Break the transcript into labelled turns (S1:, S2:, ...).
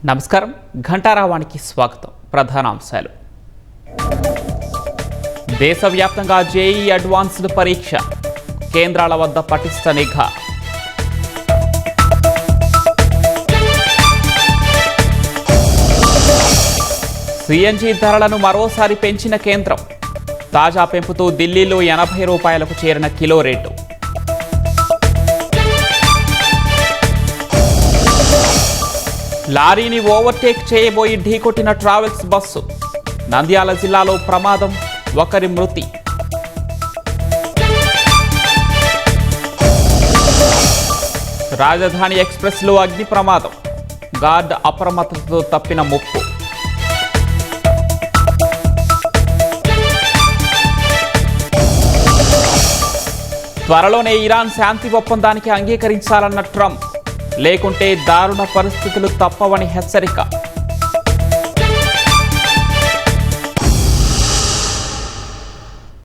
S1: నమస్కారం. ఘంటారావానికి స్వాగతం. ప్రధాన అంశాలు: దేశవ్యాప్తంగా జేఈ అడ్వాన్స్డ్ పరీక్ష, కేంద్రాల వద్ద పటిష్ట నిఘా. సిఎన్జి ధరలను మరోసారి పెంచిన కేంద్రం, తాజా పెంపుతో ఢిల్లీలో 80 రూపాయలకు చేరిన కిలో రేటు. లారీని ఓవర్టేక్ చేయబోయి ఢీకొట్టిన ట్రావెల్స్ బస్సు, నంద్యాల జిల్లాలో ప్రమాదం, ఒకరి మృతి. రాజధాని ఎక్స్ప్రెస్లో అగ్ని ప్రమాదం, గార్డ్ అప్రమత్తతతో తప్పిన ముప్పు. త్వరలోనే ఇరాన్ శాంతి ఒప్పందానికి అంగీకరించాలన్న ట్రంప్, లేకుంటే దారుణ పరిస్థితులు తప్పవని హెచ్చరిక.